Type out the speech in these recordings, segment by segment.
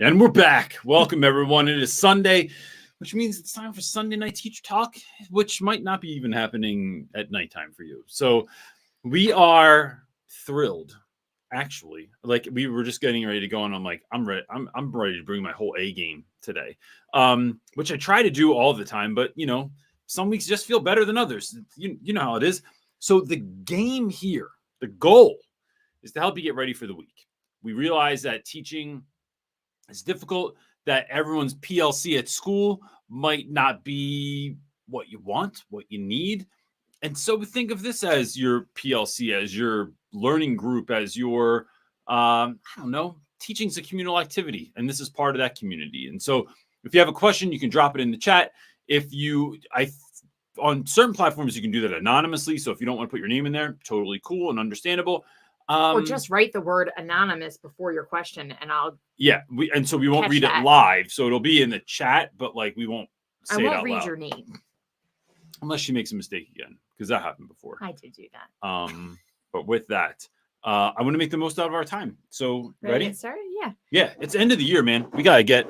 And we're back. Welcome, everyone. It is Sunday, which means it's time for Sunday Night Teacher Talk, which might not be even happening at nighttime for you. So we are thrilled, actually. Like, we were just getting ready to go, and I'm like, I'm ready. I'm ready to bring my whole A game today, which I try to do all the time. But, you know, some weeks just feel better than others. You know how it is. So the game here, the goal is to help you get ready for the week. We realize that teaching is difficult, that everyone's PLC at school might not be what you want, what you need. And so think of this as your PLC, as your learning group, as your, I don't know, teaching's a communal activity. And this is part of that community. And so if you have a question, you can drop it in the chat. On certain platforms, you can do that anonymously. So if you don't want to put your name in there, totally cool and understandable. Or just write the word anonymous before your question, and I'll. Yeah, we won't read it live, so it'll be in the chat, but like we won't say it out loud. I won't read your name unless she makes a mistake again, because that happened before. I did do that. But with that, I want to make the most out of our time. So ready? Get started? Yeah. Yeah, it's end of the year, man. We gotta get.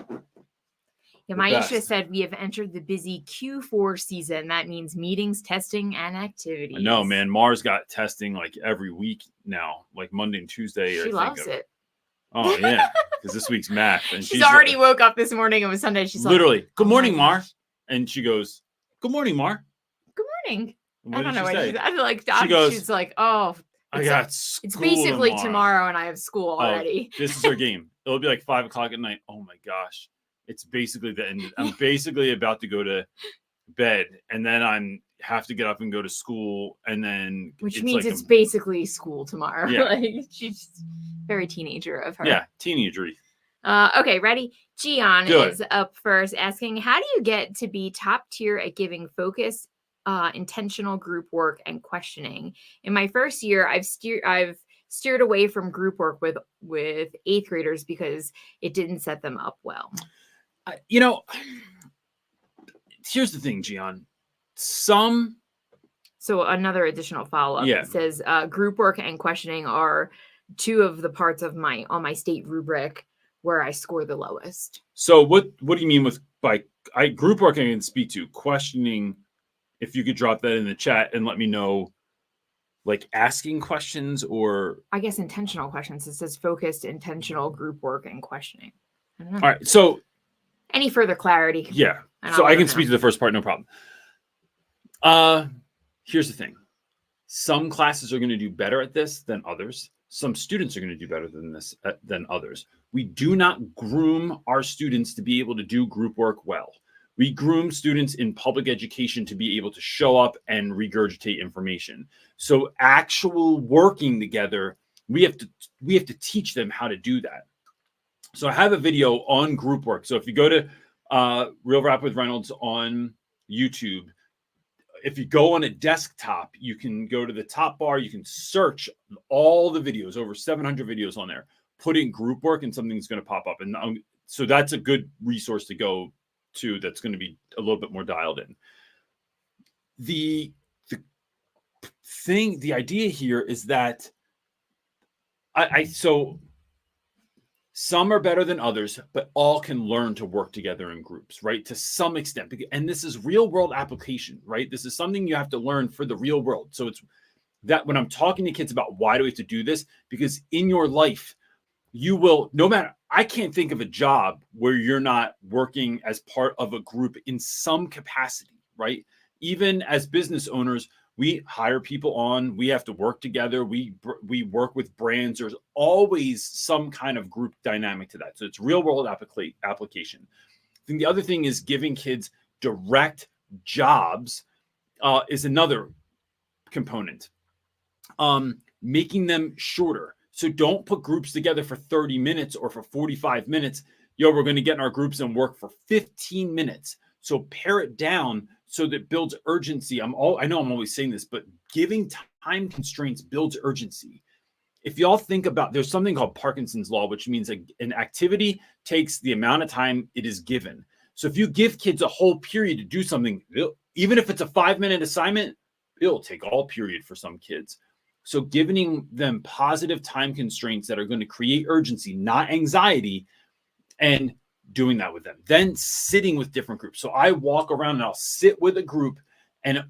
Yeah, Maya just said we have entered the busy Q4 season. That means meetings, testing, and activities. I know, man. Mars got testing like every week now, like Monday and Tuesday. She loves it. Oh, yeah, because this week's math. And she's already woke up this morning. It was Sunday. She's literally, good morning, Mar. And she goes, good morning, Mar. Good morning. I don't know what she said. I feel like she's like, oh, I got school. It's basically tomorrow and I have school already. This is her game. It'll be like 5 o'clock at night. Oh, my gosh. It's basically the end. I'm basically about to go to bed, and then I have to get up and go to school, and then which means it's basically school tomorrow. Yeah. Like she's very teenager of her. Yeah, teenagery. Okay, ready? Gian is up first, asking, how do you get to be top tier at giving focus, intentional group work, and questioning? In my first year, I've steered away from group work with 8th graders because it didn't set them up well. You know, here's the thing, Gian. So another additional follow-up. Yeah. It says group work and questioning are 2 of the parts of my state rubric where I score the lowest. So what do you mean by group work? I can speak to questioning. If you could drop that in the chat and let me know, like asking questions or I guess intentional questions. It says focused, intentional group work and questioning. I don't know. All right. So any further clarity? Yeah. So I can speak to the first part, no problem. Here's the thing. Some classes are going to do better at this than others. Some students are going to do better than others. We do not groom our students to be able to do group work well. We groom students in public education to be able to show up and regurgitate information. So actual working together, we have to teach them how to do that. So I have a video on group work. So if you go to Real Rap with Reynolds on YouTube, if you go on a desktop, you can go to the top bar. You can search all the videos, over 700 videos on there. Put in group work and something's going to pop up. And so that's a good resource to go to that's going to be a little bit more dialed in. The idea here is that some are better than others, but all can learn to work together in groups, right? To some extent. And this is real world application, right? This is something you have to learn for the real world. So it's that when I'm talking to kids about why do we have to do this, because in your life, you will, no matter, I can't think of a job where you're not working as part of a group in some capacity, right? Even as business owners, we hire people on, we have to work together. We work with brands. There's always some kind of group dynamic to that. So it's real world application. I think the other thing is giving kids direct jobs is another component. Making them shorter. So don't put groups together for 30 minutes or for 45 minutes. We're going to get in our groups and work for 15 minutes. So pare it down so that it builds urgency. I know I'm always saying this, but giving time constraints builds urgency. If y'all think about, there's something called Parkinson's law, which means an activity takes the amount of time it is given. So if you give kids a whole period to do something, even if it's a 5-minute assignment, it'll take all period for some kids. So giving them positive time constraints that are going to create urgency, not anxiety, and doing that with them. Then sitting with different groups. So I walk around and I'll sit with a group, and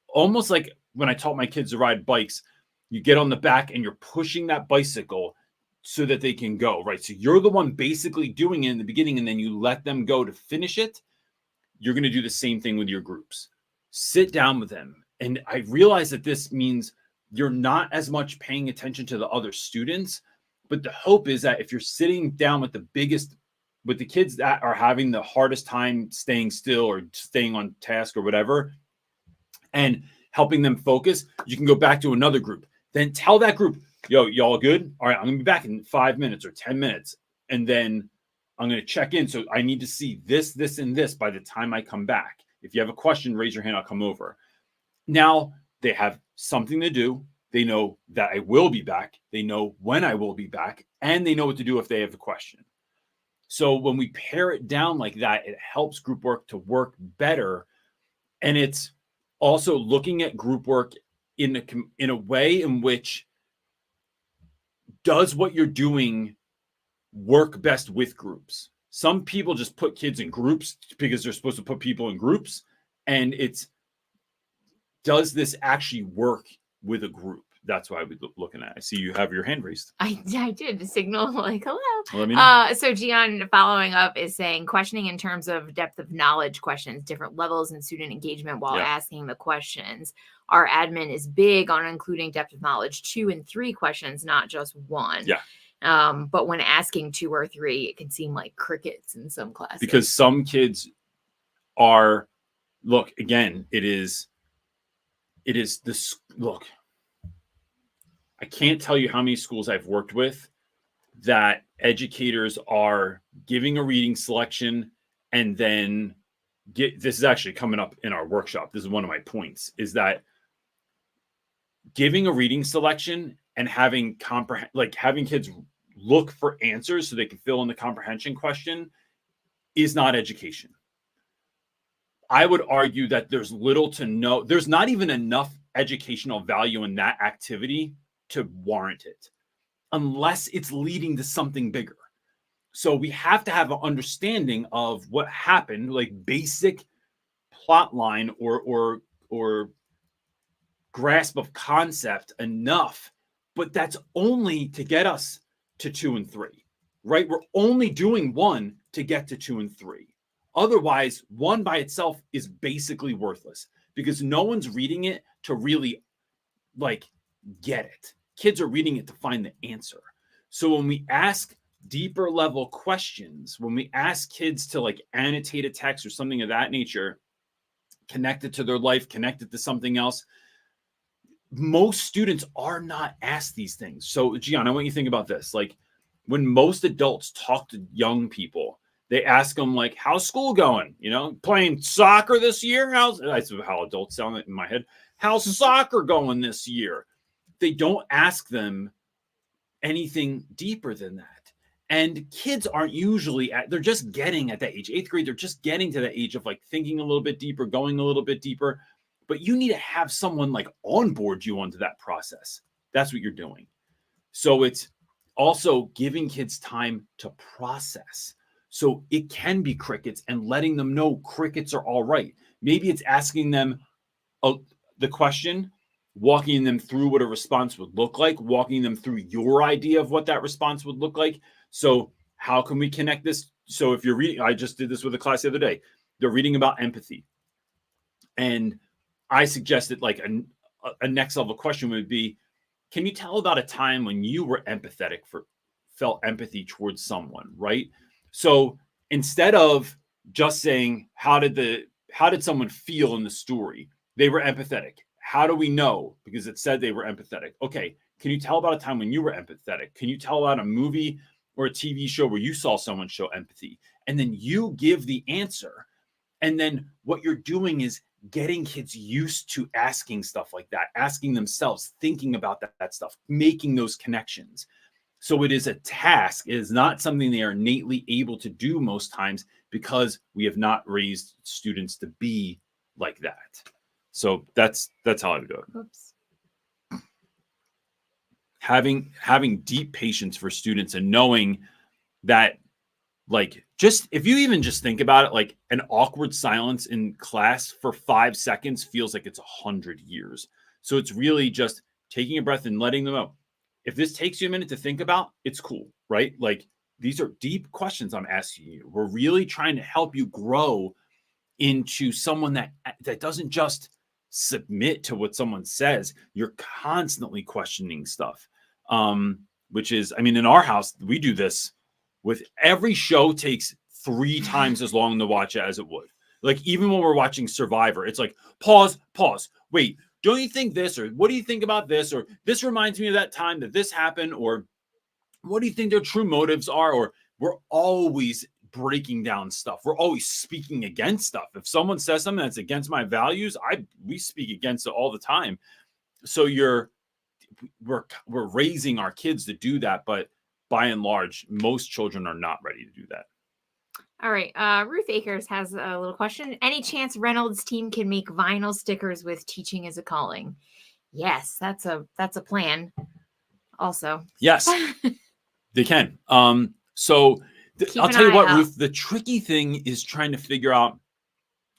almost like when I taught my kids to ride bikes, you get on the back and you're pushing that bicycle so that they can go, right? So you're the one basically doing it in the beginning, and then you let them go to finish it. You're going to do the same thing with your groups. Sit down with them. And I realize that this means you're not as much paying attention to the other students, but the hope is that if you're sitting down with the kids that are having the hardest time staying still or staying on task or whatever, and helping them focus, you can go back to another group. Then tell that group, yo, y'all good? All right, I'm going to be back in 5 minutes or 10 minutes. And then I'm going to check in. So I need to see this, this, and this by the time I come back. If you have a question, raise your hand. I'll come over. Now they have something to do. They know that I will be back. They know when I will be back. And they know what to do if they have a question. So when we pare it down like that, it helps group work to work better. And it's also looking at group work in a way in which does what you're doing work best with groups. Some people just put kids in groups because they're supposed to put people in groups. And does this actually work with a group? That's why we're looking at. I see you have your hand raised. I did signal like hello. Let me know. So Gian following up is saying questioning in terms of depth of knowledge questions, different levels in student engagement while asking the questions. Our admin is big on including depth of knowledge 2 and 3 questions, not just 1. Yeah. But when asking 2 or 3, it can seem like crickets in some classes. Because some kids are, look, again, it is this, look, I can't tell you how many schools I've worked with that educators are giving a reading selection and then this is actually coming up in our workshop. This is one of my points, is that giving a reading selection and having kids look for answers so they can fill in the comprehension question is not education. I would argue that there's little to no, there's not even enough educational value in that activity to warrant it, unless it's leading to something bigger. So we have to have an understanding of what happened, like basic plot line or grasp of concept enough, but that's only to get us to 2 and 3, right? We're only doing 1 to get to 2 and 3. Otherwise, 1 by itself is basically worthless because no one's reading it to really get it. Kids are reading it to find the answer. So when we ask deeper level questions, when we ask kids to annotate a text or something of that nature, connect it to their life, connect it to something else, most students are not asked these things. So Gian, I want you to think about this. When most adults talk to young people, they ask them how's school going? Playing soccer this year? That's how adults sound in my head. How's soccer going this year? They don't ask them anything deeper than that. And kids aren't usually they're just getting at that age. 8th grade, they're just getting to that age of thinking a little bit deeper, going a little bit deeper. But you need to have someone onboard you onto that process. That's what you're doing. So it's also giving kids time to process. So it can be crickets and letting them know crickets are all right. Maybe it's asking them the question, walking them through what a response would look like, walking them through your idea of what that response would look like. So how can we connect this? So if you're reading, I just did this with a class the other day. They're reading about empathy. And I suggested a next level question would be, can you tell about a time when you were felt empathy towards someone, right? So instead of just saying, how did someone feel in the story? They were empathetic. How do we know? Because it said they were empathetic. Okay, can you tell about a time when you were empathetic? Can you tell about a movie or a TV show where you saw someone show empathy? And then you give the answer. And then what you're doing is getting kids used to asking stuff like that, asking themselves, thinking about that stuff, making those connections. So it is a task. It is not something they are innately able to do most times because we have not raised students to be like that. So that's how I would do it. Oops. Having deep patience for students and knowing that Like, just if you even just think about it, like an awkward silence in class for 5 seconds feels like it's 100 years. So it's really just taking a breath and letting them know. If this takes you a minute to think about, it's cool, right? Like, these are deep questions I'm asking you. We're really trying to help you grow into someone that doesn't just submit to what someone says. You're constantly questioning stuff. Which is, I mean, in our house, we do this with every show takes 3 times as long to watch as it would. Like, even when we're watching Survivor, it's like, pause, wait, don't you think this? Or what do you think about this? Or this reminds me of that time that this happened. Or what do you think their true motives are? Or we're always breaking down stuff. We're always speaking against stuff. If someone says something that's against my values, we speak against it all the time. So we're raising our kids to do that, but by and large, most children are not ready to do that. All right. Ruth Akers has a little question. Any chance Reynolds' team can make vinyl stickers with teaching as a calling? Yes, that's a plan. Also, yes, they can. So I'll tell you what, Ruth. The tricky thing is trying to figure out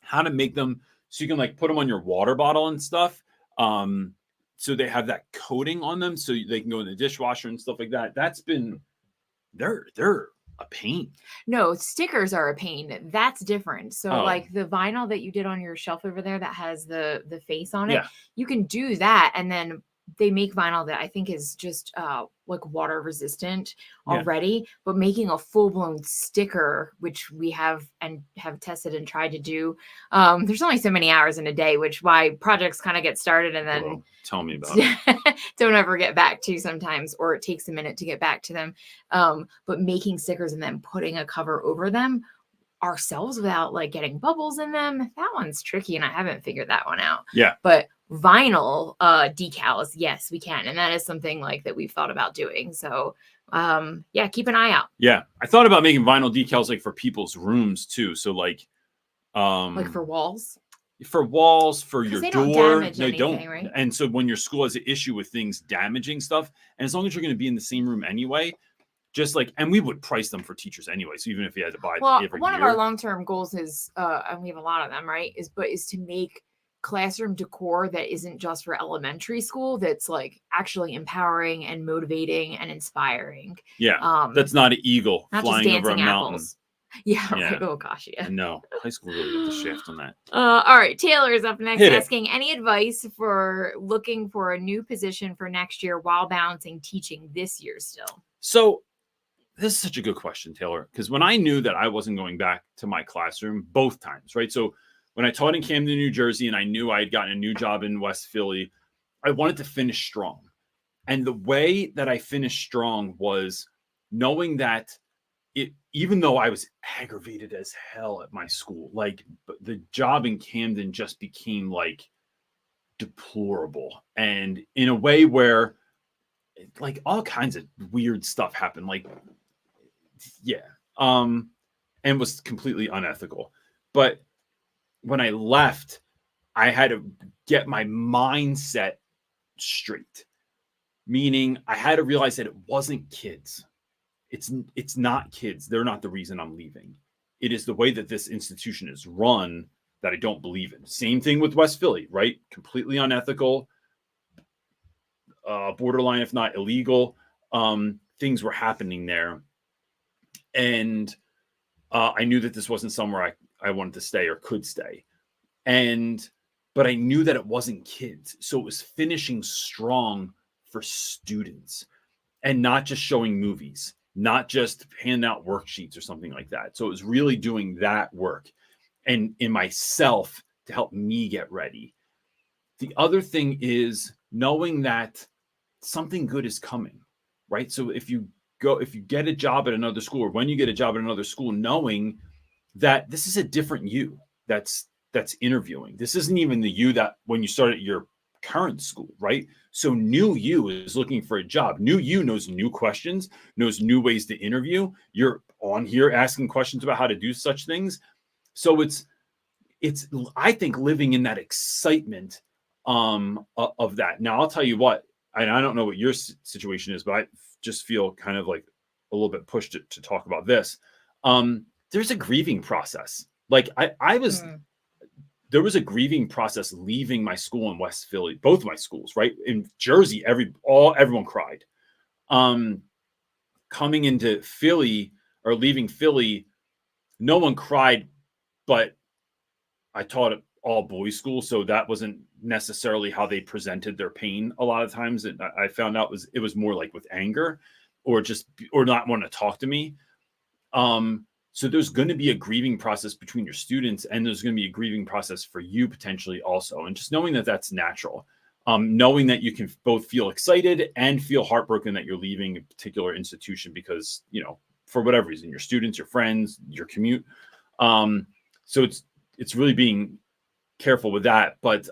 how to make them so you can like put them on your water bottle and stuff. So they have that coating on them, so they can go in the dishwasher and stuff like that. That's been they're a pain. No, stickers are a pain. That's different. So like the vinyl that you did on your shelf over there that has the face on it, you can do that, and then they make vinyl that I think is just like water resistant already, but making a full-blown sticker, which we have tested and tried to do. There's only so many hours in a day, which why projects kind of get started and then tell me about it. Don't ever get back to sometimes, or it takes a minute to get back to them. But making stickers and then putting a cover over them ourselves without like getting bubbles in them, that one's tricky, and I haven't figured that one out. But vinyl decals, yes, we can, and that is something like that we've thought about doing. So keep an eye out. I thought about making vinyl decals like for people's rooms too, so like for walls, for your door. They don't, right? And so when your school has an issue with things damaging stuff, and as long as you're going to be in the same room anyway, just like, and we would price them for teachers anyway. So even if you had to buy every one year. of our long-term goals is, and we have a lot of them, right? Is to make classroom decor that isn't just for elementary school. That's like actually empowering and motivating and inspiring. That's not an eagle flying over a mountain. Right. Oh gosh, No, high school really got the shift on that. All right, Taylor's up next, asking any advice for looking for a new position for next year while balancing teaching this year still. So this is such a good question, Taylor, because when I knew that I wasn't going back to my classroom both times, right? So when I taught in Camden, New Jersey, and I knew I had gotten a new job in West Philly, I wanted to finish strong. And the way that I finished strong was knowing that even though I was aggravated as hell at my school, like the job in Camden just became like deplorable. And in a way where like all kinds of weird stuff happened, like, and was completely unethical. But when I left, I had to get my mindset straight, meaning I had to realize that it wasn't kids. It's not kids. They're not the reason I'm leaving. It is the way that this institution is run that I don't believe in. Same thing with West Philly, right? Completely unethical, borderline, if not illegal. Things were happening there. And I knew that this wasn't somewhere I wanted to stay or could stay. But I knew that it wasn't kids. So it was finishing strong for students and not just showing movies, not just handing out worksheets or something like that. So it was really doing that work and in myself to help me get ready. The other thing is knowing that something good is coming, right? So if you get a job at another school, or when you get a job at another school, knowing that this is a different you that's interviewing. This isn't even the you that when you started at your current school, right? So new you is looking for a job. New you knows new questions, knows new ways to interview. You're on here asking questions about how to do such things. So it's I think living in that excitement of that. Now I'll tell you what, and I don't know what your situation is, but I just feel kind of like a little bit pushed to talk about this. there's a grieving process. Like there was a grieving process leaving my school in West Philly, both my schools, right? In Jersey, everyone cried. Coming into Philly or leaving Philly, no one cried, but I taught at all boys school, so that wasn't necessarily how they presented their pain a lot of times. And I found out it was more like with anger or not wanting to talk to me. So there's going to be a grieving process between your students, and there's going to be a grieving process for you potentially also. And just knowing that that's natural, knowing that you can both feel excited and feel heartbroken that you're leaving a particular institution because, for whatever reason, your students, your friends, your commute. So it's really being careful with that. But,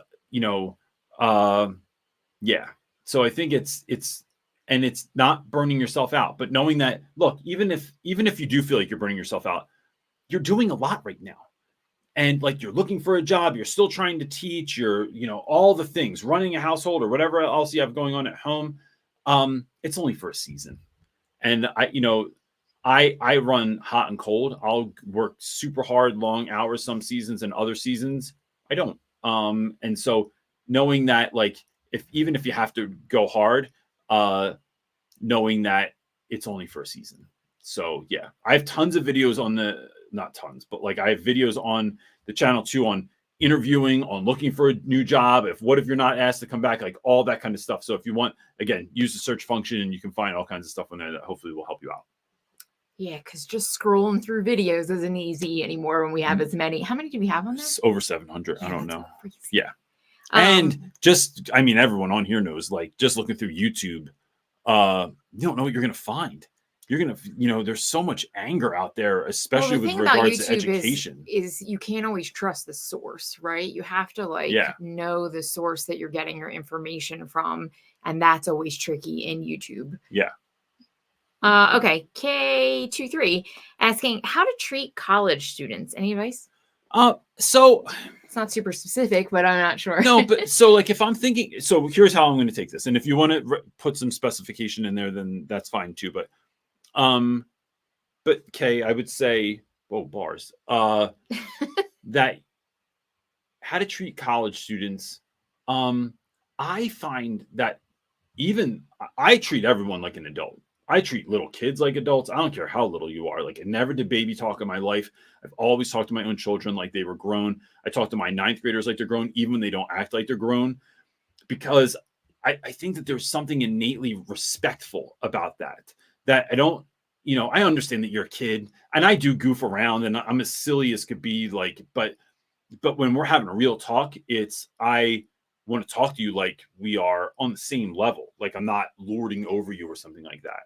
yeah. So I think and it's not burning yourself out, but knowing that, look, even if you do feel like you're burning yourself out, you're doing a lot right now. And like, you're looking for a job, you're still trying to teach, you're, all the things, running a household or whatever else you have going on at home. It's only for a season. And I run hot and cold. I'll work super hard, long hours, some seasons, and other seasons I don't. And so knowing that, like, even if you have to go hard, knowing that it's only for a season. So yeah, I have tons of videos not tons, but like I have videos on the channel too, on interviewing, on looking for a new job. What if you're not asked to come back, like all that kind of stuff. So if you want, again, use the search function and you can find all kinds of stuff on there that hopefully will help you out. Yeah, because just scrolling through videos isn't easy anymore when we have as many. How many do we have on there? It's over 700. Yeah, I don't know. Crazy. Yeah. And everyone on here knows, like, just looking through YouTube, you don't know what you're going to find. You're going to, there's so much anger out there, especially with regards to education. Is you can't always trust the source, right? You have to know the source that you're getting your information from. And that's always tricky in YouTube. Yeah. Okay. K23 asking how to treat college students. Any advice? So it's not super specific, but I'm not sure. No, but so like if I'm thinking, so here's how I'm going to take this. And if you want to put some specification in there, then that's fine too. But Kay, I would say, bars, that how to treat college students. I find that I treat everyone like an adult. I treat little kids like adults. I don't care how little you are. Like, I never did baby talk in my life. I've always talked to my own children like they were grown. I talk to my 9th graders like they're grown, even when they don't act like they're grown, because I think that there's something innately respectful about that I don't, I understand that you're a kid and I do goof around and I'm as silly as could be, like, but when we're having a real talk, I want to talk to you like we are on the same level. Like, I'm not lording over you or something like that.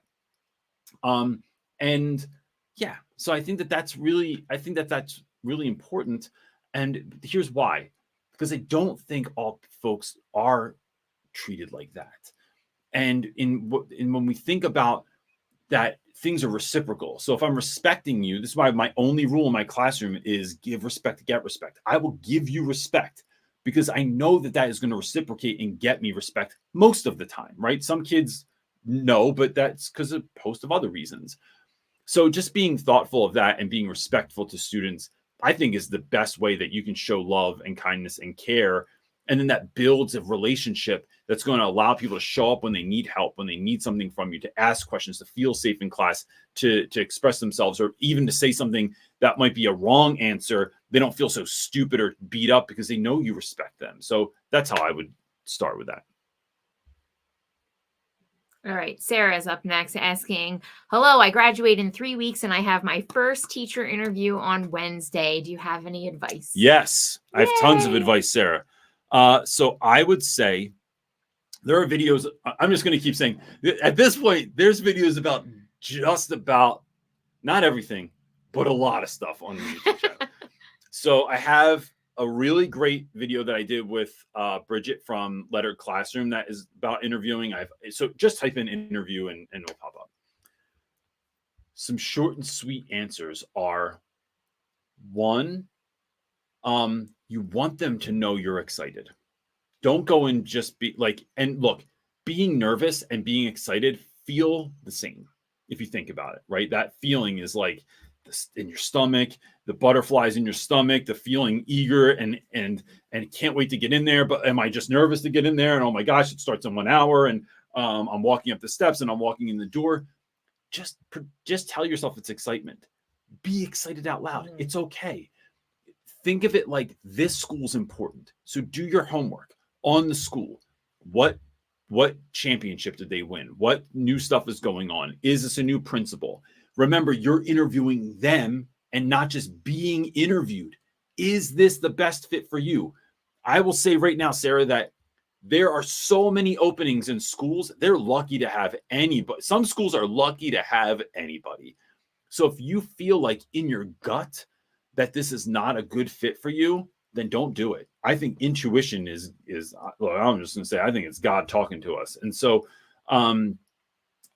And yeah, so I think that's really important. And here's why, because I don't think all folks are treated like that. And when we think about that, things are reciprocal. So if I'm respecting you, this is why my only rule in my classroom is give respect to get respect. I will give you respect because I know that is going to reciprocate and get me respect most of the time, right? Some kids no, but that's because of a host of other reasons. So just being thoughtful of that and being respectful to students, I think, is the best way that you can show love and kindness and care. And then that builds a relationship that's going to allow people to show up when they need help, when they need something from you, to ask questions, to feel safe in class, to express themselves, or even to say something that might be a wrong answer. They don't feel so stupid or beat up because they know you respect them. So that's how I would start with that. All right. Sarah's up next asking, hello, I graduate in 3 weeks and I have my first teacher interview on Wednesday. Do you have any advice? Yes, I have tons of advice, Sarah. So I would say there are videos. I'm just going to keep saying at this point, there's videos about just about not everything, but a lot of stuff on the YouTube channel. So I have a really great video that I did with Bridget from Lettered Classroom that is about interviewing. So just type in interview and it'll pop up. Some short and sweet answers are: one, you want them to know you're excited. Don't go and just be like, and look, being nervous and being excited feel the same if you think about it, right? That feeling is like in your stomach, the butterflies in your stomach, the feeling eager and can't wait to get in there. But am I just nervous to get in there? And oh my gosh, it starts in 1 hour, and I'm walking up the steps and I'm walking in the door. Just tell yourself it's excitement. Be excited out loud. It's okay. Think of it like this school's important. So do your homework on the school. What championship did they win? What new stuff is going on? Is this a new principal? Remember, you're interviewing them and not just being interviewed. Is this the best fit for you? I will say right now, Sarah, that there are so many openings in schools. They're lucky to have anybody. Some schools are lucky to have anybody. So if you feel like in your gut that this is not a good fit for you, then don't do it. I think intuition is well, I'm just going to say, I think it's God talking to us. And so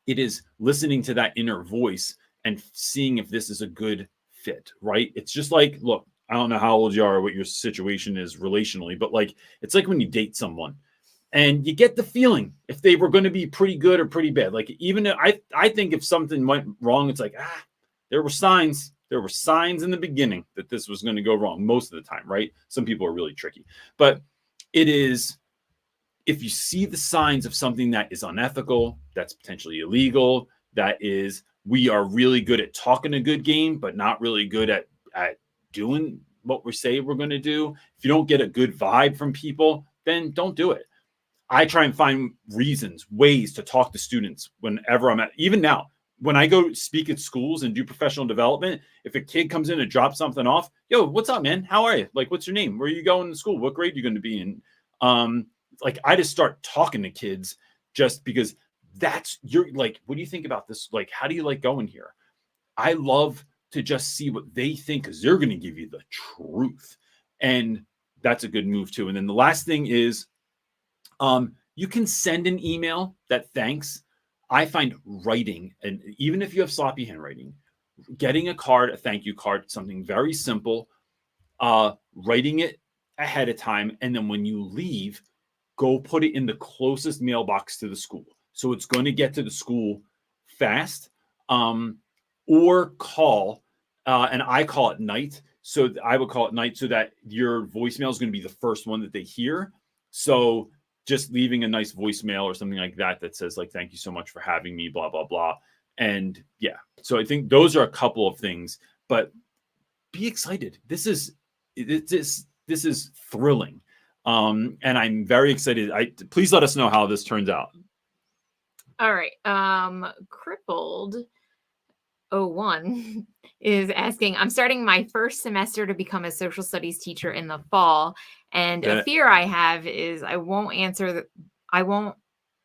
it is listening to that inner voice and seeing if this is a good fit, right? It's just like, look, I don't know how old you are or what your situation is relationally, but like, it's like when you date someone and you get the feeling if they were going to be pretty good or pretty bad. Like even I think if something went wrong, it's like, there were signs. There were signs in the beginning that this was going to go wrong most of the time, right? Some people are really tricky, but it is, if you see the signs of something that is unethical, that's potentially illegal, that is, we are really good at talking a good game, but not really good at doing what we say we're going to do. If you don't get a good vibe from people, then don't do it. I try and find reasons, ways to talk to students whenever I'm at, even now, when I go speak at schools and do professional development, if a kid comes in and drops something off, yo, what's up, man? How are you? Like, what's your name? Where are you going to school? What grade are you going to be in? Like, I just start talking to kids just because you're like, what do you think about this? Like, how do you like going here? I love to just see what they think because they're going to give you the truth. And that's a good move too. And then the last thing is you can send an email that thanks. I find writing, and even if you have sloppy handwriting, getting a card, a thank you card, something very simple, writing it ahead of time. And then when you leave, go put it in the closest mailbox to the school. So it's going to get to the school fast, or call, and I call at night. So I would call at night so that your voicemail is going to be the first one that they hear. So just leaving a nice voicemail or something like that that says like, thank you so much for having me, blah, blah, blah. And yeah, so I think those are a couple of things, but be excited. This is thrilling. And I'm very excited. Please let us know how this turns out. All right. Crippled 01 is asking, I'm starting my first semester to become a social studies teacher in the fall. And a fear I have is I won't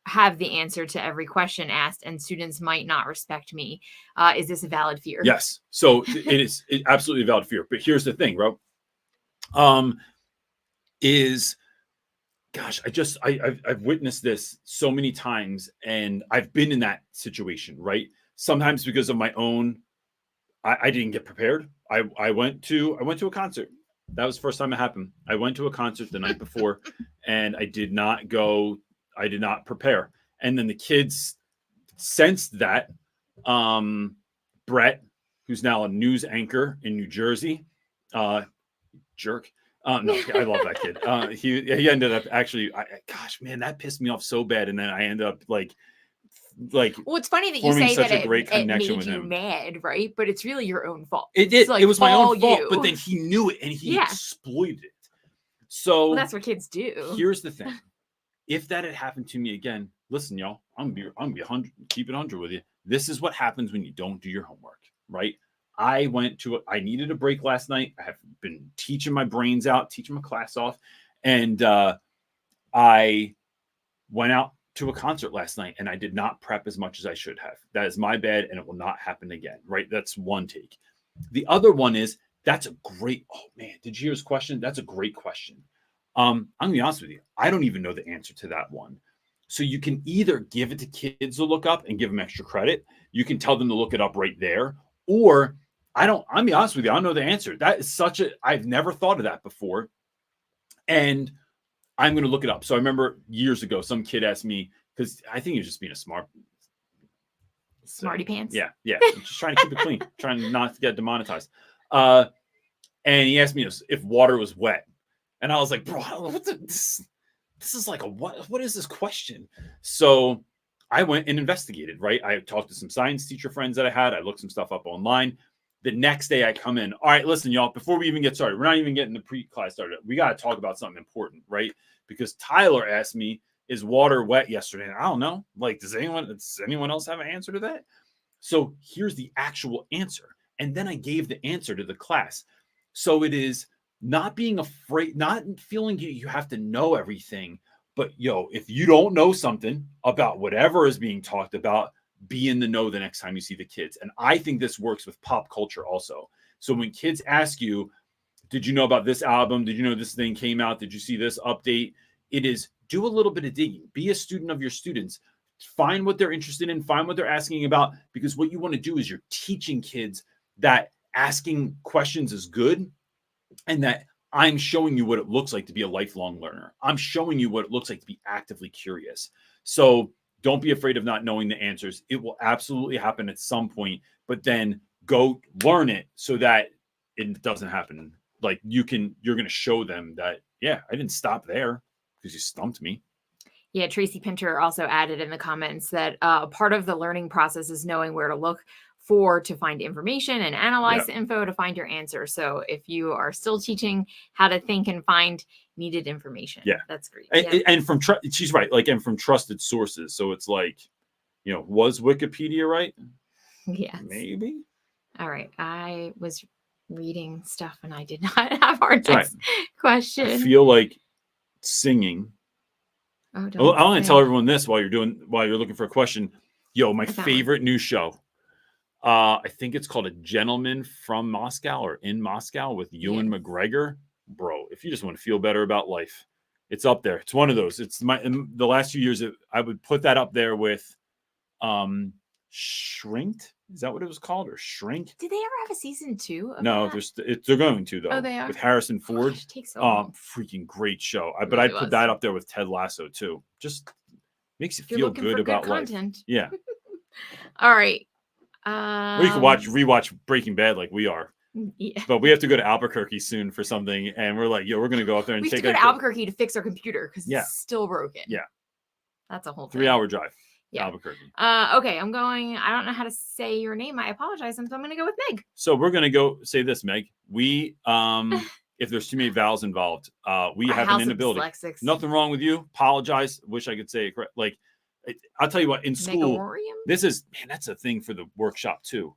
have the answer to every question asked and students might not respect me. Is this a valid fear? Yes. So it is absolutely a valid fear. But here's the thing, bro. I've witnessed this so many times and I've been in that situation, right? Sometimes because of my own, I didn't get prepared. I went to a concert. That was the first time it happened. I went to a concert the night before and I did not prepare. And then the kids sensed that. Brett, who's now a news anchor in New Jersey, jerk. No, I love that kid. He ended up actually, gosh, man, that pissed me off so bad. And then I ended up like, well, it's funny that you say that it made you mad, right? But it's really your own fault. It did. Like, it was my own fault, but then he knew it and he exploited it. So that's what kids do. Here's the thing. If that had happened to me again, listen, y'all, I'm gonna be 100, keep it 100 with you. This is what happens when you don't do your homework, right? I needed a break last night. I have been teaching my brains out, teaching my class off. And I went out to a concert last night and I did not prep as much as I should have. That is my bad and it will not happen again, right? That's one take. The other one is, oh man, did you hear his question? That's a great question. I'm gonna be honest with you. I don't even know the answer to that one. So you can either give it to kids to look up and give them extra credit. You can tell them to look it up right there. Or I'm gonna be honest with you. I don't know the answer. That is I've never thought of that before. And I'm going to look it up. So I remember years ago, some kid asked me, because I think he was just being a smart Smarty pants. Yeah. I'm just trying to keep it clean, trying not to get demonetized. And he asked me if water was wet, and I was like, bro, this is like what is this question? So I went and investigated, right? I talked to some science teacher friends that I had. I looked some stuff up online. The next day I come in. All right, listen, y'all, before we even get started, we're not even getting the pre-class started. We got to talk about something important, right? Because Tyler asked me, is water wet yesterday? And I don't know. Like, does anyone else have an answer to that? So here's the actual answer. And then I gave the answer to the class. So it is not being afraid, not feeling you have to know everything. But if you don't know something about whatever is being talked about, be in the know the next time you see the kids. And I think this works with pop culture also. So when kids ask you, did you know about this album? Did you know this thing came out? Did you see this update? It is do a little bit of digging. Be a student of your students. Find what they're interested in. Find what they're asking about. Because what you want to do is you're teaching kids that asking questions is good, and that I'm showing you what it looks like to be a lifelong learner. I'm showing you what it looks like to be actively curious. So don't be afraid of not knowing the answers. It will absolutely happen at some point, but then go learn it so that it doesn't happen. Like you're going to show them that, yeah, I didn't stop there because you stumped me. Yeah, Tracy Pinter also added in the comments that part of the learning process is knowing where to look to find information and analyze the info to find your answer. So if you are still teaching how to think and find needed information, that's great. And from she's right, like, and from trusted sources. So it's like, was Wikipedia right? Yes, maybe. All right, I was reading stuff and I did not have our next question. I feel like singing. I want to tell everyone this while you're looking for a question. My favorite new show. I think it's called A Gentleman from Moscow or In Moscow with Ewan McGregor. Bro, if you just want to feel better about life, it's up there. It's one of those. It's in the last few years, I would put that up there with Shrinked. Is that what it was called? Or Shrink? Did they ever have a season 2? No, they're going to, though. Oh, they are? With Harrison Ford. Gosh, it takes so long. Freaking great show. But I'd put that up there with Ted Lasso, too. Just makes you feel good about life. Yeah. All right. Or you can rewatch Breaking Bad like we are. Yeah. But we have to go to Albuquerque soon for something, and we're like, we're going to go up there and we have take to go to Albuquerque to fix our computer because it's still broken. Yeah. That's a whole thing. 3-hour drive. Yeah. Albuquerque. Okay, I don't know how to say your name. I apologize. So I'm going to go with Meg. So we're going to go say this, Meg. We, if there's too many vowels involved, we have an inability. Dyslexics. Nothing wrong with you. Apologize. Wish I could say it correct. Like, I'll tell you what, in school, that's a thing for the workshop too.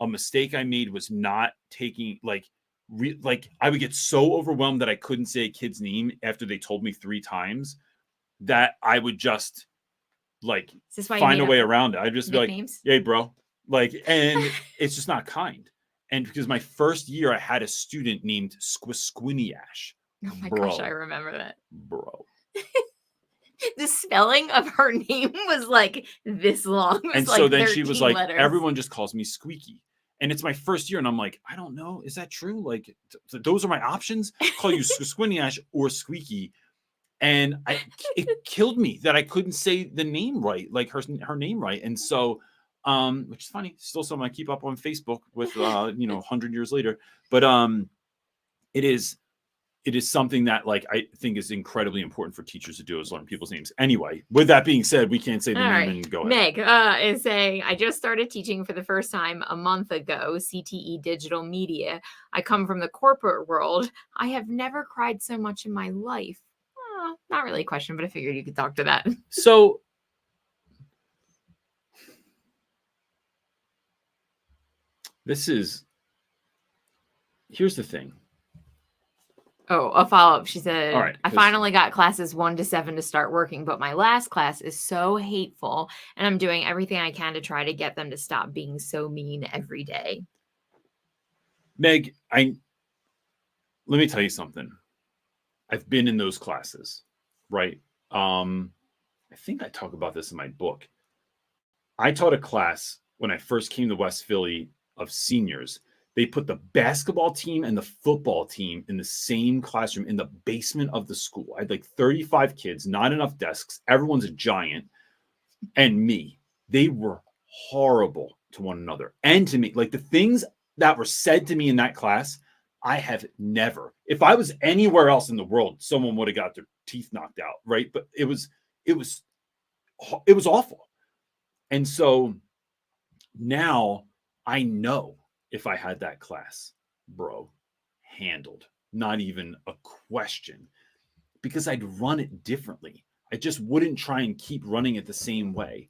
A mistake I made was not taking, I would get so overwhelmed that I couldn't say a kid's name after they told me 3 times that I would just find a way around it. I'd just be like, hey, bro. And it's just not kind. And because my first year I had a student named Squisquiniash. Oh my gosh, I remember that. Bro. The spelling of her name was like this long. And so then she was like, everyone just calls me Squeaky. And it's my first year. And I'm like, I don't know. Is that true? Like, those are my options. Call you Squisquiniash or Squeaky. And it killed me that I couldn't say the name right, like her name right. And so, which is funny, still someone I keep up on Facebook with, 100 years later. But it is something that I think is incredibly important for teachers to do, is learn people's names. Anyway, with that being said, we can't say the name and go ahead. Meg is saying, I just started teaching for the first time a month ago, CTE digital media. I come from the corporate world. I have never cried so much in my life. Not really a question, but I figured you could talk to that. So here's the thing. Oh, a follow-up. She said, all right, I finally got classes 1 to 7 to start working, but my last class is so hateful, and I'm doing everything I can to try to get them to stop being so mean every day. Meg, let me tell you something. I've been in those classes, right? I think I talk about this in my book. I taught a class when I first came to West Philly of seniors. They put the basketball team and the football team in the same classroom in the basement of the school. I had 35 kids, not enough desks. Everyone's a giant. And me. They were horrible to one another and to me. Like the things that were said to me in that class, I have never, if I was anywhere else in the world, someone would have got their teeth knocked out, right? But it was awful. And so now I know if I had that class, bro, handled, not even a question, because I'd run it differently. I just wouldn't try and keep running it the same way.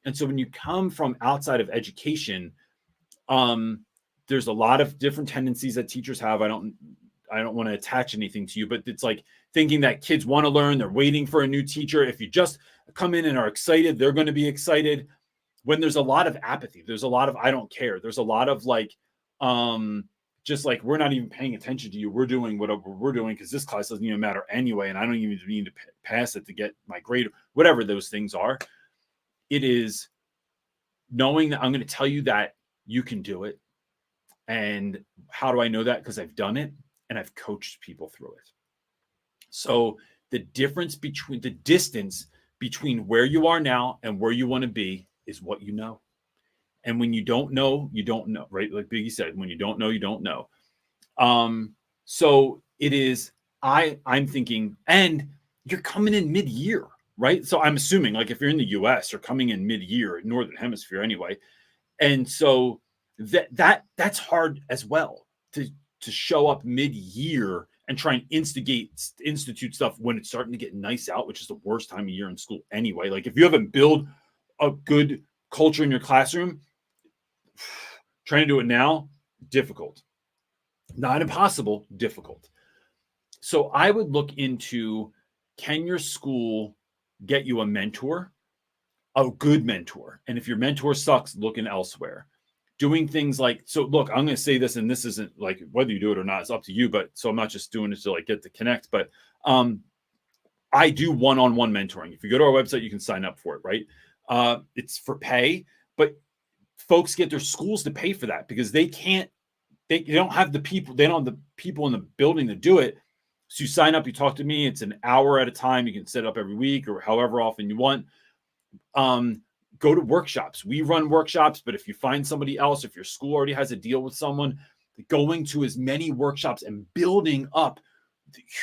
And so when you come from outside of education, there's a lot of different tendencies that teachers have. I don't want to attach anything to you, but it's like thinking that kids want to learn, they're waiting for a new teacher. If you just come in and are excited, they're going to be excited. When there's a lot of apathy, there's a lot of I don't care. There's a lot of like, just like we're not even paying attention to you. We're doing whatever we're doing because this class doesn't even matter anyway, and I don't even need to pass it to get my grade. Whatever those things are, it is knowing that I'm going to tell you that you can do it. And how do I know that? Because I've done it and I've coached people through it. So the distance between where you are now and where you want to be is what you know. And when you don't know, you don't know, right? Like Biggie said, when you don't know, you don't know. So it is, I'm thinking, and you're coming in mid-year, right? So I'm assuming like if you're in the US, you're coming in mid-year, Northern Hemisphere anyway. And so that's hard as well to show up mid-year and try and institute stuff when it's starting to get nice out, which is the worst time of year in school anyway. Like if you haven't built a good culture in your classroom, trying to do it now, difficult. Not impossible, difficult. So I would look into, can your school get you a mentor, a good mentor? And if your mentor sucks, looking elsewhere. Doing things like, so look, I'm going to say this, and this isn't like whether you do it or not, it's up to you. But so I'm not just doing it to like get to connect, but I do one-on-one mentoring. If you go to our website, you can sign up for it, right? It's for pay, but folks get their schools to pay for that because they don't have the people in the building to do it. So you sign up, you talk to me, it's an hour at a time. You can set up every week or however often you want. Go to workshops. We run workshops, but if you find somebody else, if your school already has a deal with someone, going to as many workshops and building up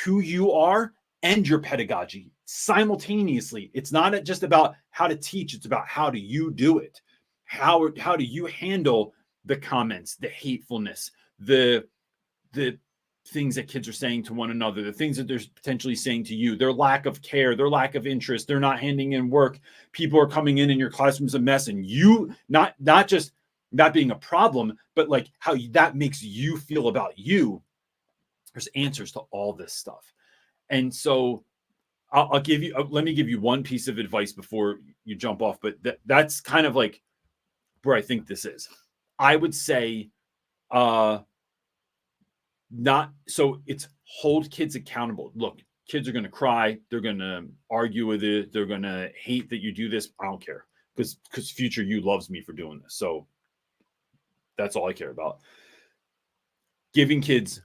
who you are and your pedagogy simultaneously. It's not just about how to teach. It's about how do you do it? How do you handle the comments, the hatefulness, the things that kids are saying to one another, the things that they're potentially saying to you, their lack of care, their lack of interest, they're not handing in work. People are coming in and your classroom's a mess, and you not just not being a problem, but like how that makes you feel about you. There's answers to all this stuff. And so I'll give you, let me give you one piece of advice before you jump off, but that's kind of like where I think this is. I would say, it's hold kids accountable. Look, kids are going to cry. They're going to argue with it. They're going to hate that you do this. I don't care because future you loves me for doing this. So that's all I care about. Giving kids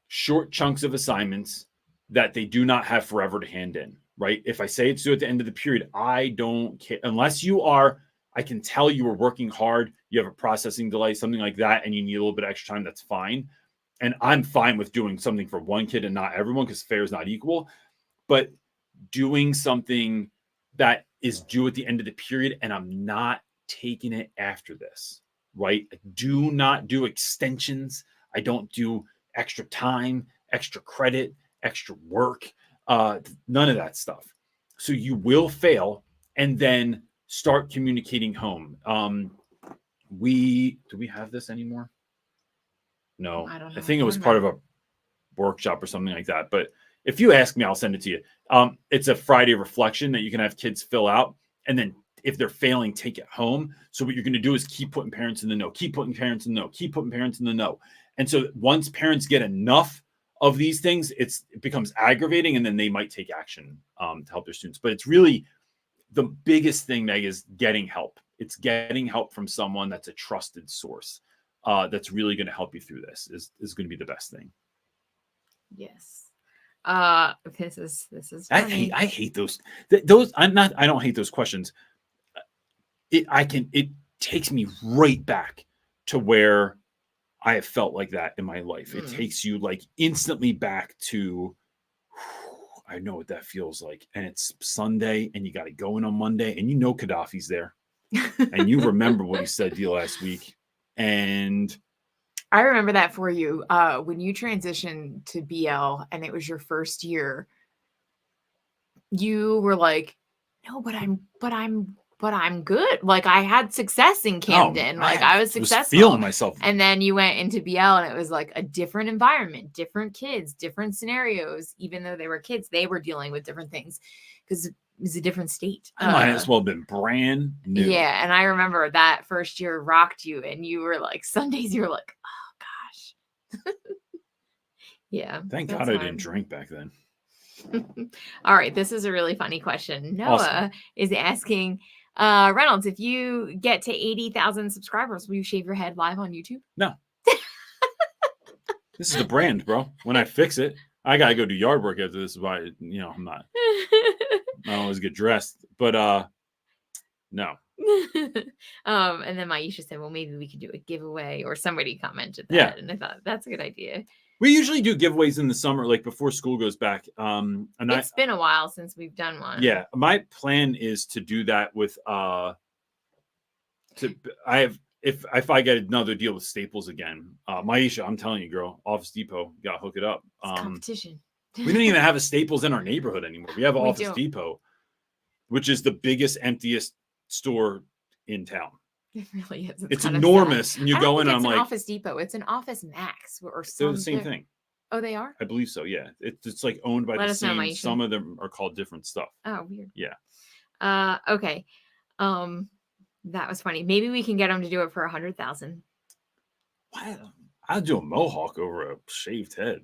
short chunks of assignments that they do not have forever to hand in, right? If I say it's due at the end of the period, I don't care. Unless you are, I can tell you are working hard, you have a processing delay, something like that, and you need a little bit of extra time, that's fine. And I'm fine with doing something for one kid and not everyone because fair is not equal. But doing something that is due at the end of the period and I'm not taking it after this, right? I do not do extensions. I don't do extra time, extra credit, extra work, none of that stuff. So you will fail and then start communicating home. Do we have this anymore? No, I don't know. I think it was part of a workshop or something like that. But if you ask me, I'll send it to you. It's a Friday reflection that you can have kids fill out. And then if they're failing, take it home. So what you're going to do is keep putting parents in the know, keep putting parents in the know, keep putting parents in the know. And so once parents get enough of these things, it becomes aggravating, and then they might take action to help their students. But it's really the biggest thing, Meg, is getting help. It's getting help from someone that's a trusted source. That's really going to help you through this is going to be the best thing. Yes. This is funny. I hate those. I don't hate those questions. takes me right back to where I have felt like that in my life. It takes you like instantly back to, I know what that feels like. And it's Sunday and you got to go in on Monday and you know Gaddafi's there and you remember what he said to you last week. And I remember that for you when you transitioned to BL and it was your first year. You were like, no, but I'm good. Like I had success in Camden. I was successful. Feeling myself. And then you went into BL and it was like a different environment, different kids, different scenarios. Even though they were kids, they were dealing with different things because it was a different state. I might as well have been brand new. Yeah. And I remember that first year rocked you and you were like, Sundays, you were like, oh gosh. Yeah. Thank God I didn't drink back then. All right. This is a really funny question. Noah is asking, Reynolds, if you get to 80,000 subscribers, will you shave your head live on YouTube? No. This is the brand, bro. When I fix it, I got to go do yard work after this. Why, I'm not. I don't always get dressed, but no. And then Maisha said, well, maybe we could do a giveaway, or somebody commented that. Yeah. And I thought that's a good idea. We usually do giveaways in the summer, like before school goes back. And it's been a while since we've done one. Yeah. My plan is to do that with, if I get another deal with Staples again, Maisha, I'm telling you, girl, Office Depot, got to hook it up. It's competition. We don't even have a Staples in our neighborhood anymore. We have Office Depot, which is the biggest, emptiest store in town. It really is. It's enormous. And you go in and I'm like, Office Depot. It's an Office Max or something. They're the same thing. Oh, they are? I believe so. Yeah. It's like owned by the same. Some of them are called different stuff. Oh, weird. Yeah. Okay. That was funny. Maybe we can get them to do it for 100,000. I'll do a mohawk over a shaved head.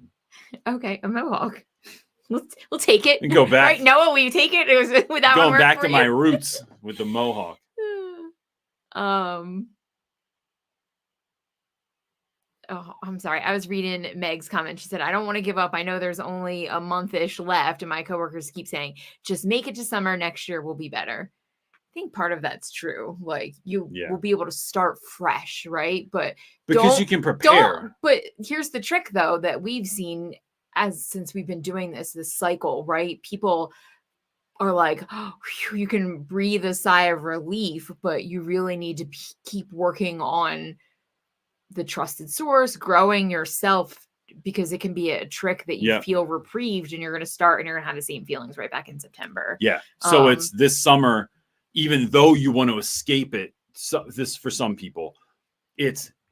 Okay, a mohawk. We'll take it. And go back. Right, Noah, will you take it? It was without going back to my roots with the mohawk. Oh, I'm sorry. I was reading Meg's comment. She said, I don't want to give up. I know there's only a month-ish left. And my coworkers keep saying, just make it to summer. Next year will be better. I think part of that's true. Like you will be able to start fresh, right? But because you can prepare. But here's the trick though, that we've seen since we've been doing this cycle, right? People are like, oh, whew, you can breathe a sigh of relief, but you really need to keep working on the trusted source, growing yourself, because it can be a trick that you feel reprieved and you're going to start and you're going to have the same feelings right back in September. Yeah. So it's this summer, even though you want to escape it, this for some people,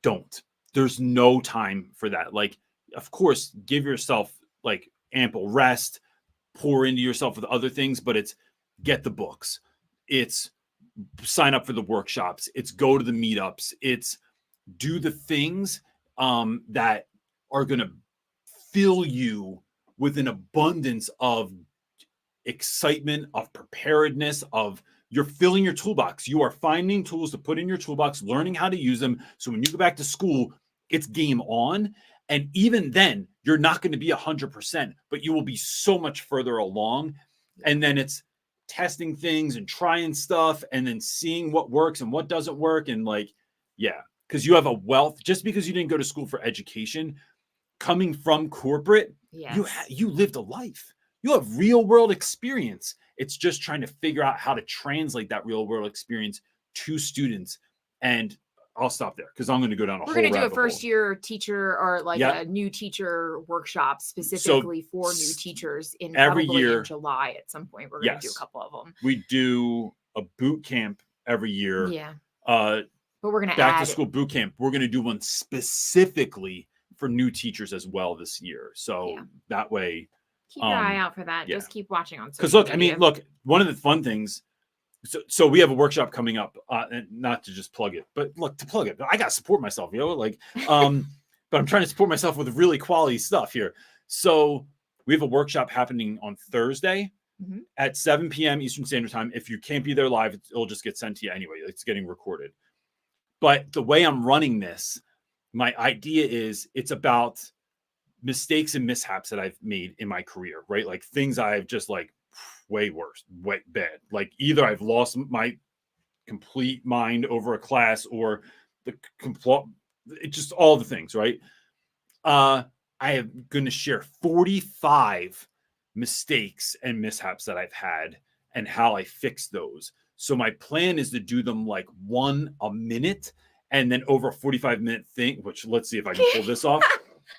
don't. There's no time for that. Like, of course, give yourself like ample rest, pour into yourself with other things, but it's get the books. It's sign up for the workshops. It's go to the meetups. It's do the things that are going to fill you with an abundance of excitement, of preparedness, of you're filling your toolbox. You are finding tools to put in your toolbox, learning how to use them. So when you go back to school, it's game on. And even then, you're not going to be 100%, but you will be so much further along. And then it's testing things and trying stuff and then seeing what works and what doesn't work. And like, because you have a wealth, just because you didn't go to school for education, coming from corporate, you lived a life. You have real world experience. It's just trying to figure out how to translate that real world experience to students. And I'll stop there because I'm going to go down a whole rabbit hole. We're going to do a first year teacher or like a new teacher workshop specifically for new teachers in every year in July at some point. We're going to do a couple of them. We do a boot camp every year. Yeah. But we're going to back to school boot camp. We're going to do one specifically for new teachers as well this year. So that way, keep your eye out for that. Just keep watching on social media. Because look, one of the fun things. So we have a workshop coming up, and not to just plug it, but look, to plug it, I got to support myself, but I'm trying to support myself with really quality stuff here. So we have a workshop happening on Thursday at 7 p.m. Eastern Standard Time. If you can't be there live, it'll just get sent to you anyway. It's getting recorded. But the way I'm running this, my idea is it's about mistakes and mishaps that I've made in my career, right? Like things I've just like way worse, way bad. Like either I've lost my complete mind over a class, or the complete, just all the things, right? I am going to share 45 mistakes and mishaps that I've had and how I fix those. So my plan is to do them like one a minute, and then over a 45-minute thing, which let's see if I can pull this off.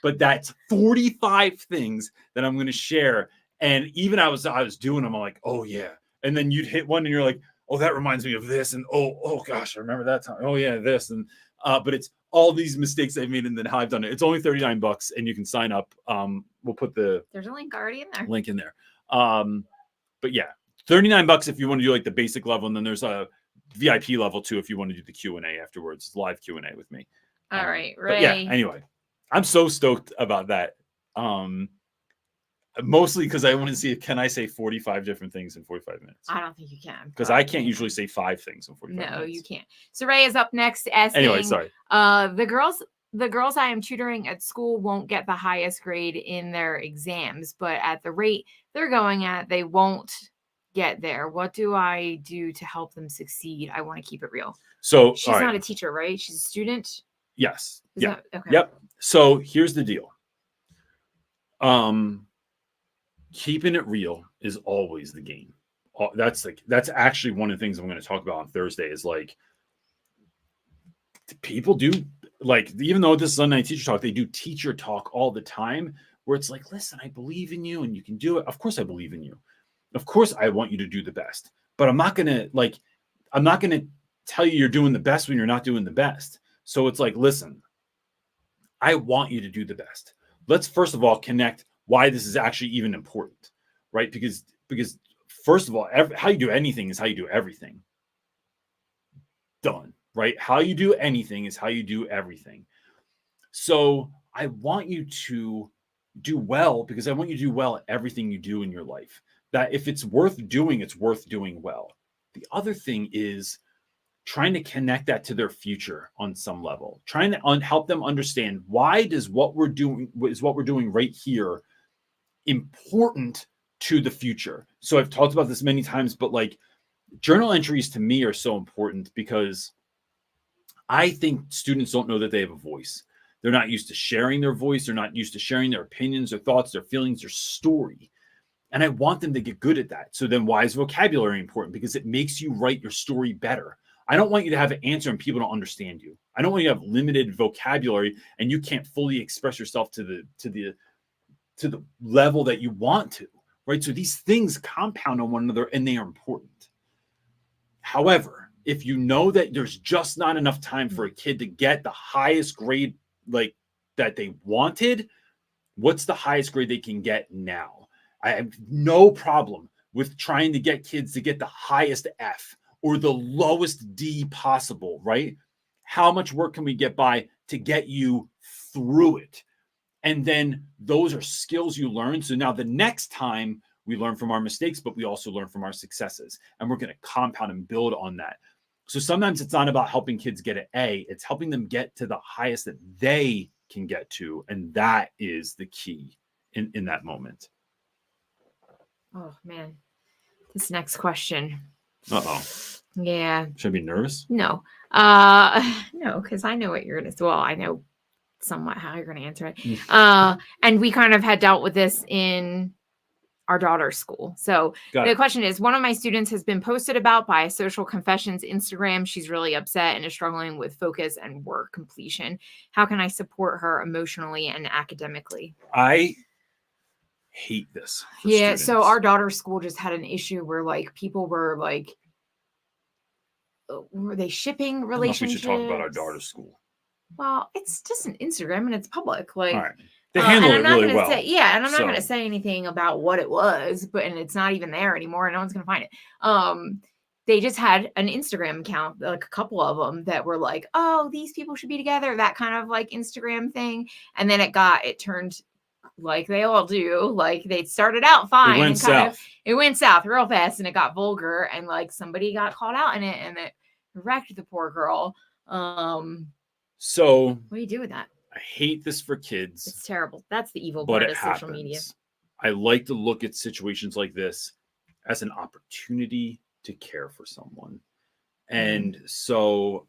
But that's 45 things that I'm going to share. And even I was doing them, I'm like, oh yeah. And then you'd hit one and you're like, oh, that reminds me of this. And oh gosh, I remember that time. Oh yeah, this. And but it's all these mistakes I've made and then how I've done it. It's only $39 and you can sign up. We'll put there's a link already in there. Link in there. But yeah, $39 if you want to do like the basic level, and then there's a VIP level too if you want to do the Q&A afterwards. It's live Q&A with me. All right, Ray. Yeah, anyway, I'm so stoked about that. Mostly because I want to see, can I say 45 different things in 45 minutes? I don't think you can. Because I can't usually say 5 things in 45 minutes. No, you can't. So Ray is up next asking. Anyway, sorry. The girls I am tutoring at school won't get the highest grade in their exams, but at the rate they're going at, they won't get there. What do I do to help them succeed? I want to keep it real. So she's not a teacher, right? She's a student. Yes. Okay. Yep. So here's the deal. Keeping it real is always the game. That's actually one of the things I'm going to talk about on Thursday is like, people do, like, even though this is Sunday Night Teacher Talk, they do teacher talk all the time where it's like, listen, I believe in you and you can do it. Of course I believe in you. Of course I want you to do the best, but I'm not going to tell you you're doing the best when you're not doing the best. So it's like, listen, I want you to do the best. Let's first of all connect why this is actually even important, right? Because first of all, how you do anything is how you do everything. Done, right? How you do anything is how you do everything. So I want you to do well because I want you to do well at everything you do in your life. That if it's worth doing, it's worth doing well. The other thing is trying to connect that to their future on some level, trying to help them understand why is what we're doing right here important to the future. So I've talked about this many times, but like journal entries to me are so important because I think students don't know that they have a voice. They're not used to sharing their voice. They're not used to sharing their opinions, their thoughts, their feelings, their story. And I want them to get good at that. So then why is vocabulary important? Because it makes you write your story better. I don't want you to have an answer and people don't understand you. I don't want you to have limited vocabulary and you can't fully express yourself to the level that you want to, right? So these things compound on one another and they are important. However, if you know that there's just not enough time for a kid to get the highest grade like that they wanted, what's the highest grade they can get now? I have no problem with trying to get kids to get the highest F or the lowest D possible, right? How much work can we get by to get you through it? And then those are skills you learn. So now the next time we learn from our mistakes, but we also learn from our successes. And we're going to compound and build on that. So sometimes it's not about helping kids get an A. It's helping them get to the highest that they can get to. And that is the key in that moment. Oh, man. This next question. Uh-oh. Yeah. Should I be nervous? No. No, because I know what you're going to say. Well, I know somewhat how you're going to answer it. And we kind of had dealt with this in our daughter's school. So the question is, one of my students has been posted about by Social Confessions Instagram. She's really upset and is struggling with focus and work completion. How can I support her emotionally and academically? I hate this. Yeah. Students. So our daughter's school just had an issue where like people were like, were they shipping relationships? We should talk about our daughter's school. Well, it's just an Instagram and it's public. Like, all right. They handle it really well. And I'm not going to say anything about what it was, and it's not even there anymore. And no one's going to find it. They just had an Instagram account, like a couple of them that were like, oh, these people should be together. That kind of like Instagram thing. And then it turned like they all do. Like they started out fine. It went south real fast and it got vulgar and like somebody got called out in it and it wrecked the poor girl. So what do you do with that? I hate this for kids. It's terrible. That's the evil part of social media. I like to look at situations like this as an opportunity to care for someone. And so,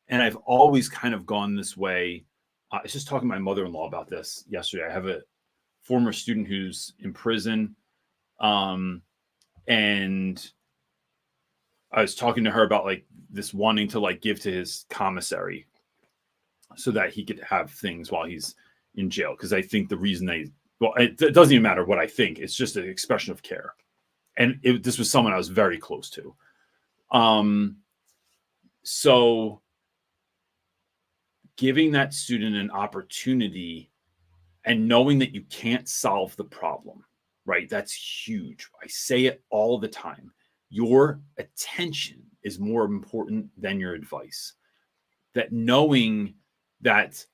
and I've always kind of gone this way. I was just talking to my mother-in-law about this yesterday. I have a former student who's in prison. And I was talking to her about like this wanting to like give to his commissary so that he could have things while he's in jail. Because I think the reason it doesn't even matter what I think. It's just an expression of care. And this was someone I was very close to. So giving that student an opportunity and knowing that you can't solve the problem, right? That's huge. I say it all the time. Your attention is more important than your advice. That knowing that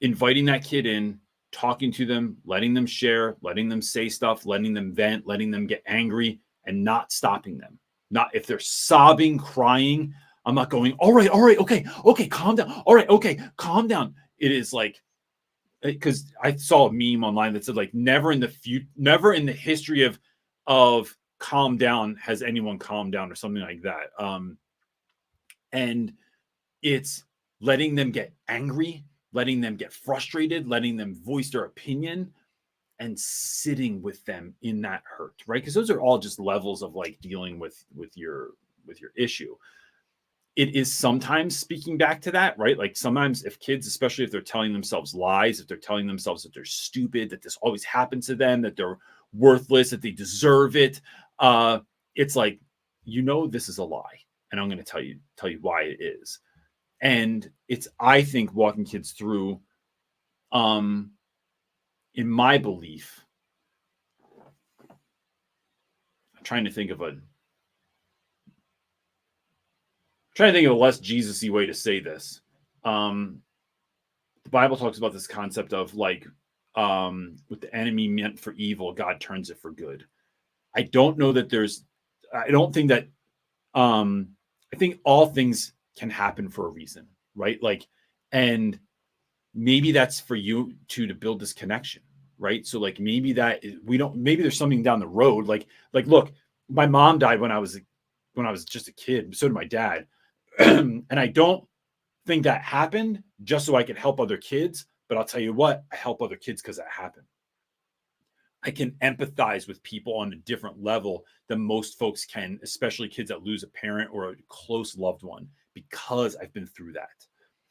inviting that kid in, talking to them, letting them share, letting them say stuff, letting them vent, letting them get angry, and not stopping them. Not if they're sobbing, crying, I'm not going, all right, okay, calm down. All right, okay, calm down. It is like, because I saw a meme online that said like never in the history of calm down has anyone calmed down or something like that. And it's letting them get angry, letting them get frustrated, letting them voice their opinion, and sitting with them in that hurt, right? Because those are all just levels of like dealing with your issue. It is sometimes speaking back to that, right? Like sometimes if kids, especially if they're telling themselves lies, if they're telling themselves that they're stupid, that this always happens to them, that they're worthless, that they deserve it, it's like, this is a lie, and I'm going to tell you why it is. And it's, I think, walking kids through, in my belief, I'm trying to think of a less Jesus-y way to say this. The Bible talks about this concept of like, what the enemy meant for evil, God turns it for good. I don't think that, I think all things can happen for a reason, right? Like, and maybe that's for you to build this connection, right? So like, maybe maybe there's something down the road. Like, look, my mom died when I was just a kid. So did my dad. And I don't think that happened just so I could help other kids. But I'll tell you what, I help other kids because that happened. I can empathize with people on a different level than most folks can, especially kids that lose a parent or a close loved one, because I've been through that.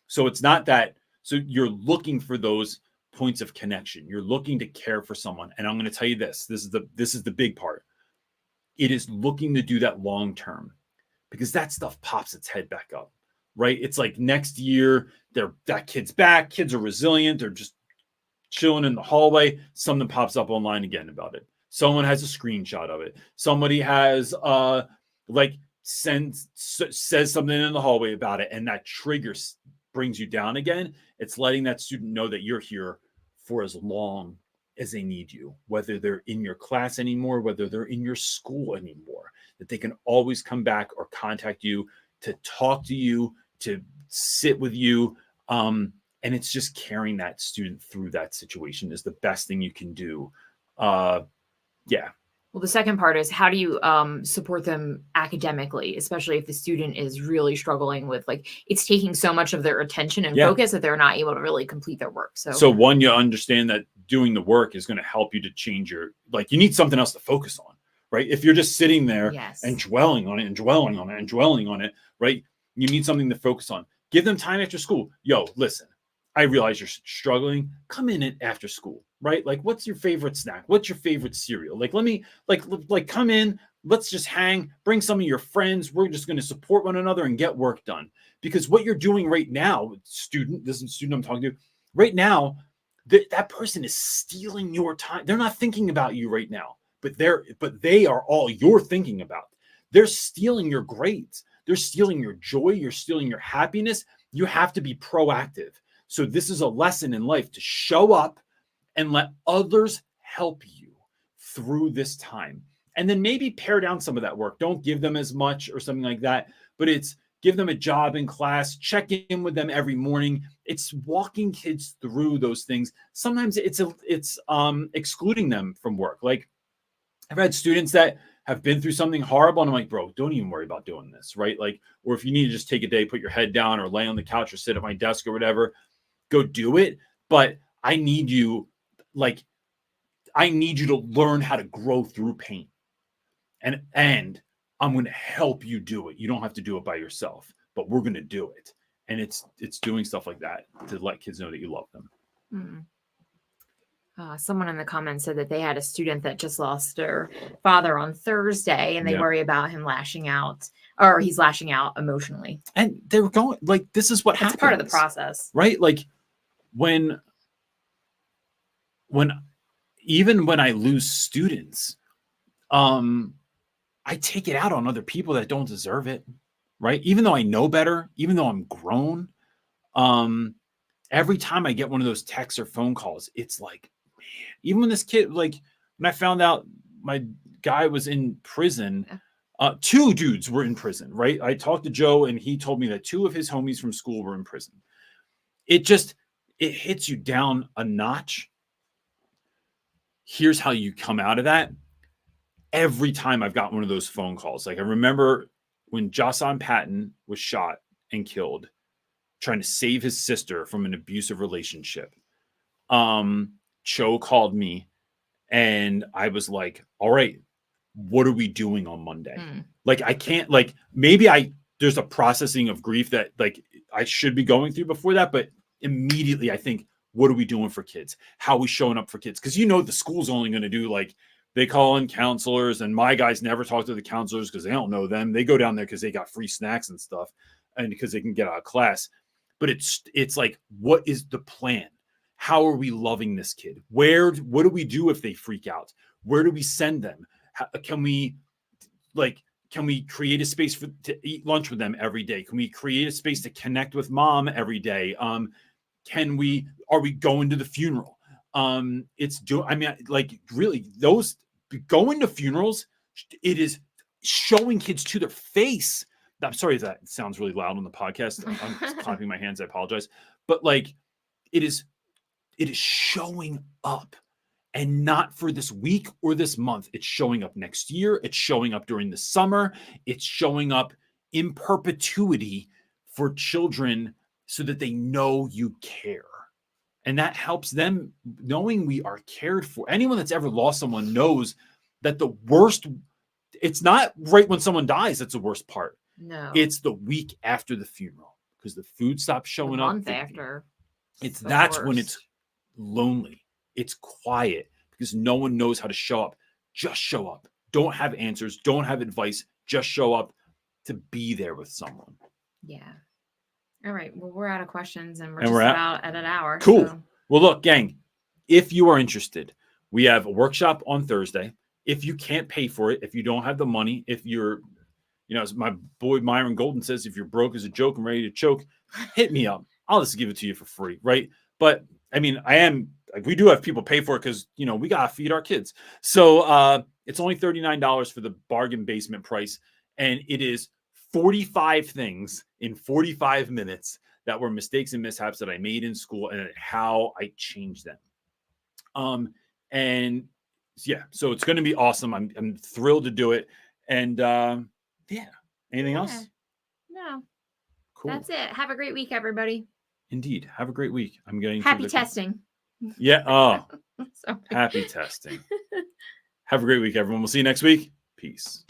So it's not that, so you're looking for those points of connection. You're looking to care for someone. And I'm going to tell you this is the big part. It is looking to do that long term, because that stuff pops its head back up, right? It's like next year, that kid's back. Kids are resilient. They're just chilling in the hallway. Something pops up online again about it. Someone has a screenshot of it. Somebody has says something in the hallway about it, and that triggers brings you down again. It's letting that student know that you're here for as long as they need you, whether they're in your class anymore, whether they're in your school anymore, that they can always come back or contact you to talk to you, to sit with you. And it's just carrying that student through that situation is the best thing you can do. Yeah. Well, the second part is, how do you support them academically, especially if the student is really struggling with, like, it's taking so much of their attention and focus that they're not able to really complete their work. So one, you understand that doing the work is going to help you to change you need something else to focus on, right? If you're just sitting there and dwelling on it, right? You need something to focus on. Give them time after school. Yo, listen, I realize you're struggling. Come in after school, right? Like, what's your favorite snack? What's your favorite cereal? Like, let me come in. Let's just hang. Bring some of your friends. We're just going to support one another and get work done. Because what you're doing right now, student, this is a student I'm talking to right now, that person is stealing your time. They're not thinking about you right now, but they are all you're thinking about. They're stealing your grades. They're stealing your joy. You're stealing your happiness. You have to be proactive. So this is a lesson in life to show up and let others help you through this time. And then maybe pare down some of that work. Don't give them as much or something like that, but it's give them a job in class, check in with them every morning. It's walking kids through those things. Sometimes it's excluding them from work. Like, I've had students that have been through something horrible, and I'm like, bro, don't even worry about doing this, right? Like, or if you need to just take a day, put your head down or lay on the couch or sit at my desk or whatever, go do it. But I need you to learn how to grow through pain. And I'm going to help you do it. You don't have to do it by yourself, but we're going to do it. And it's doing stuff like that to let kids know that you love them. Mm. Someone in the comments said that they had a student that just lost their father on Thursday, and they worry about him lashing out, or he's lashing out emotionally. And they were going, like, this is what happens. It's part of the process. Right? Like, even when I lose students, I take it out on other people that don't deserve it, right? Even though I know better, even though I'm grown, every time I get one of those texts or phone calls, it's like, man, even when this kid, like when I found out my guy was in prison, 2 dudes were in prison, right? I talked to Joe and he told me that 2 of his homies from school were in prison. It hits you down a notch. Here's how you come out of that. Every time I've got one of those phone calls, like I remember when Jason Patton was shot and killed, trying to save his sister from an abusive relationship. Cho called me and I was like, all right, what are we doing on Monday? Like, I can't, like, maybe there's a processing of grief that like I should be going through before that, but immediately I think, what are we doing for kids? How are we showing up for kids? Because the school's only going to do, like, they call in counselors, and my guys never talk to the counselors because they don't know them. They go down there because they got free snacks and stuff, and because they can get out of class. But it's like, what is the plan? How are we loving this kid? What do we do if they freak out? Where do we send them? Can we create a space to eat lunch with them every day? Can we create a space to connect with mom every day? Are we going to the funeral? Really, those going to funerals, it is showing kids to their face. I'm sorry if that sounds really loud on the podcast. I'm just clapping my hands. I apologize. But like, it is showing up, and not for this week or this month. It's showing up next year. It's showing up during the summer. It's showing up in perpetuity for children so that they know you care. And that helps them knowing we are cared for. Anyone that's ever lost someone knows that the worst, it's not right when someone dies that's the worst part. No. It's the week after the funeral, because the food stops showing up. The month after. That's when it's lonely. It's quiet because no one knows how to show up. Just show up. Don't have answers. Don't have advice. Just show up to be there with someone. Yeah. All right. Well, we're out of questions, and we're about at an hour. Cool. So. Well, look, gang, if you are interested, we have a workshop on Thursday. If you can't pay for it, if you don't have the money, if you're, as my boy Myron Golden says, if you're broke as a joke and ready to choke, hit me up. I'll just give it to you for free, right? But I mean, we do have people pay for it because, we got to feed our kids. So it's only $39 for the bargain basement price. And it is 45 things in 45 minutes that were mistakes and mishaps that I made in school and how I changed them. And yeah, so it's going to be awesome. I'm thrilled to do it. And anything else? No. Cool. That's it. Have a great week, everybody. Indeed. Have a great week. I'm getting happy testing. Yeah. Oh, happy testing. Have a great week, everyone. We'll see you next week. Peace.